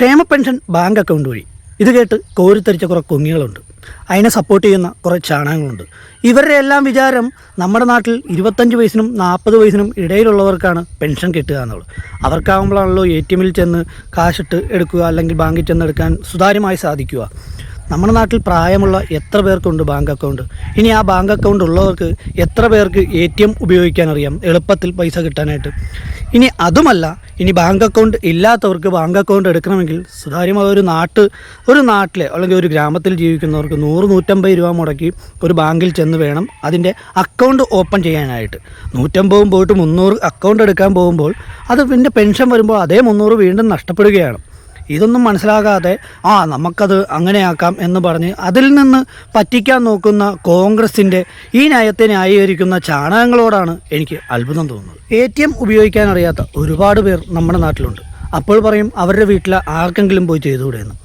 ക്ഷേമ pension bank account വഴി. ഇത് കേട്ട് കോരിത്തരിച്ച കുറേ കുങ്ങികളുണ്ട്. അതിനെ സപ്പോർട്ട് ചെയ്യുന്ന കുറേ ചാണകങ്ങളുണ്ട്. ഇവരുടെ എല്ലാം വിചാരം നമ്മുടെ നാട്ടിൽ 25 വയസ്സിനും 40 വയസ്സിനും ഇടയിലുള്ളവർക്കാണ് പെൻഷൻ കിട്ടുക എന്നുള്ളത്. അവർക്കാകുമ്പോഴാണല്ലോ ATM ചെന്ന് കാശിട്ട് എടുക്കുക, അല്ലെങ്കിൽ ബാങ്കിൽ ചെന്ന് എടുക്കാൻ സുതാര്യമായി സാധിക്കുക. നമ്മുടെ നാട്ടിൽ പ്രായമുള്ള എത്ര പേർക്കുണ്ട് ബാങ്ക് അക്കൗണ്ട്? ഇനി ആ ബാങ്ക് അക്കൗണ്ട് ഉള്ളവർക്ക് എത്ര പേർക്ക് ATM ഉപയോഗിക്കാൻ അറിയാം എളുപ്പത്തിൽ പൈസ കിട്ടാനായിട്ട്? ഇനി അതുമല്ല, ഇനി ബാങ്ക് അക്കൗണ്ട് ഇല്ലാത്തവർക്ക് ബാങ്ക് അക്കൗണ്ട് എടുക്കണമെങ്കിൽ സുതാര്യമായ ഒരു നാട്ടിലെ അല്ലെങ്കിൽ ഒരു ഗ്രാമത്തിൽ ജീവിക്കുന്നവർക്ക് 100-150 രൂപ മുടക്കി ഒരു ബാങ്കിൽ ചെന്ന് വേണം അതിൻ്റെ അക്കൗണ്ട് ഓപ്പൺ ചെയ്യാനായിട്ട്. 150 പോയിട്ട് 300 അക്കൗണ്ട് എടുക്കാൻ പോകുമ്പോൾ അത് പിന്നെ പെൻഷൻ വരുമ്പോൾ അതേ 300 വീണ്ടും നഷ്ടപ്പെടുകയാണ്. ഇതൊന്നും മനസ്സിലാകാതെ നമുക്കത് അങ്ങനെയാക്കാം എന്ന് പറഞ്ഞ് അതിൽ നിന്ന് പറ്റിക്കാൻ നോക്കുന്ന കോൺഗ്രസിൻ്റെ ഈ നയത്തെ ന്യായീകരിക്കുന്ന ചാണകങ്ങളോടാണ് എനിക്ക് അത്ഭുതം തോന്നുന്നത്. ATM ഉപയോഗിക്കാൻ അറിയാത്ത ഒരുപാട് പേർ നമ്മുടെ നാട്ടിലുണ്ട്. അപ്പോൾ പറയും അവരുടെ വീട്ടിൽ ആർക്കെങ്കിലും പോയി ചെയ്തുകൂടെയെന്ന്.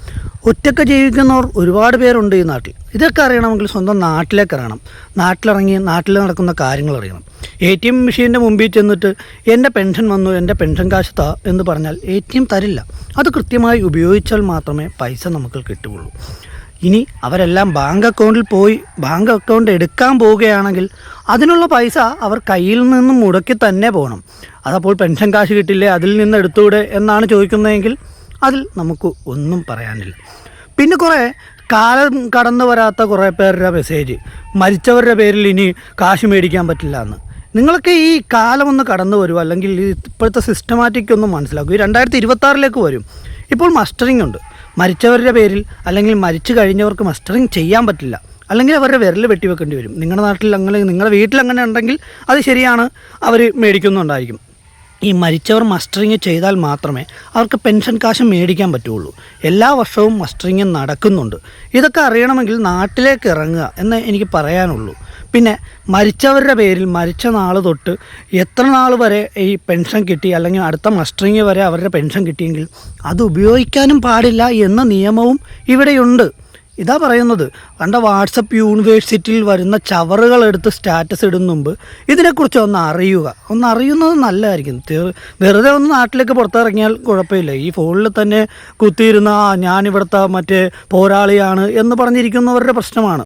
ഒറ്റയ്ക്ക് ജീവിക്കുന്നവർ ഒരുപാട് പേരുണ്ട് ഈ നാട്ടിൽ. ഇതൊക്കെ അറിയണമെങ്കിൽ സ്വന്തം നാട്ടിലേക്ക് ഇറങ്ങണം. നാട്ടിലിറങ്ങി നാട്ടിൽ നടക്കുന്ന കാര്യങ്ങൾ അറിയണം. ATM മെഷീൻ്റെ മുമ്പിൽ ചെന്നിട്ട് എൻ്റെ പെൻഷൻ വന്നു, എൻ്റെ പെൻഷൻ കാശ് താ എന്ന് പറഞ്ഞാൽ ATM തരില്ല. അത് കൃത്യമായി ഉപയോഗിച്ചാൽ മാത്രമേ പൈസ നമുക്ക് കിട്ടുകയുള്ളൂ. ഇനി അവരെല്ലാം ബാങ്ക് അക്കൗണ്ടിൽ പോയി ബാങ്ക് അക്കൗണ്ട് എടുക്കാൻ പോവുകയാണെങ്കിൽ അതിനുള്ള പൈസ അവർ കയ്യിൽ നിന്നും മുടക്കി തന്നെ പോകണം. അതപ്പോൾ പെൻഷൻ കാശ് കിട്ടില്ലേ, അതിൽ നിന്ന് എടുത്തുകൂടെ എന്നാണ് ചോദിക്കുന്നതെങ്കിൽ അതിൽ നമുക്ക് ഒന്നും പറയാനില്ല. പിന്നെ കുറേ കാലം കടന്നു വരാത്ത കുറേ പേരുടെ മെസ്സേജ്, മരിച്ചവരുടെ പേരിൽ ഇനി കാശ് മേടിക്കാൻ പറ്റില്ല എന്ന്. നിങ്ങൾക്ക് ഈ കാലം ഒന്ന് കടന്നു വരുമോ, അല്ലെങ്കിൽ ഇപ്പോഴത്തെ സിസ്റ്റമാറ്റിക് ഒന്ന് മനസ്സിലാക്കും. ഈ 2026 വരും. ഇപ്പോൾ മസ്റ്ററിംഗ് ഉണ്ട്. മരിച്ചവരുടെ പേരിൽ അല്ലെങ്കിൽ മരിച്ചു കഴിഞ്ഞവർക്ക് മസ്റ്ററിംഗ് ചെയ്യാൻ പറ്റില്ല, അല്ലെങ്കിൽ അവരുടെ വിരൽ വെട്ടിവെക്കേണ്ടി വരും. നിങ്ങളുടെ നാട്ടിൽ അങ്ങനെ, നിങ്ങളുടെ വീട്ടിൽ അങ്ങനെ ഉണ്ടെങ്കിൽ അത് ശരിയാണ്, അവർ മേടിക്കുന്നുണ്ടായിരിക്കും. ഈ മരിച്ചവർ മസ്റ്ററിങ് ചെയ്താൽ മാത്രമേ അവർക്ക് പെൻഷൻ കാശ് മേടിക്കാൻ പറ്റുള്ളൂ. എല്ലാ വർഷവും മസ്റ്ററിങ് നടക്കുന്നുണ്ട്. ഇതൊക്കെ അറിയണമെങ്കിൽ നാട്ടിലേക്ക് ഇറങ്ങുക എന്ന് എനിക്ക് പറയാനുള്ളൂ. പിന്നെ മരിച്ചവരുടെ പേരിൽ മരിച്ച നാൾ തൊട്ട് എത്ര നാൾ വരെ ഈ പെൻഷൻ കിട്ടി, അല്ലെങ്കിൽ അടുത്ത മസ്റ്ററിങ് വരെ അവരുടെ പെൻഷൻ കിട്ടിയെങ്കിൽ അത് ഉപയോഗിക്കാനും പാടില്ല എന്ന നിയമവും ഇവിടെയുണ്ട്. ഇതാ പറയുന്നത്. കണ്ട വാട്സപ്പ് യൂണിവേഴ്സിറ്റിയിൽ വരുന്ന ചവറുകളെടുത്ത് സ്റ്റാറ്റസ് ഇടുന്ന മുമ്പ് ഇതിനെക്കുറിച്ച് ഒന്ന് അറിയുന്നത് നല്ലതായിരിക്കും. വെറുതെ ഒന്ന് നാട്ടിലേക്ക് പുറത്തിറങ്ങിയാൽ കുഴപ്പമില്ല. ഈ ഫോണിൽ തന്നെ കുത്തിയിരുന്ന ഞാനിവിടുത്തെ മറ്റേ പോരാളിയാണ് എന്ന് പറഞ്ഞിരിക്കുന്നവരുടെ പ്രശ്നമാണ്.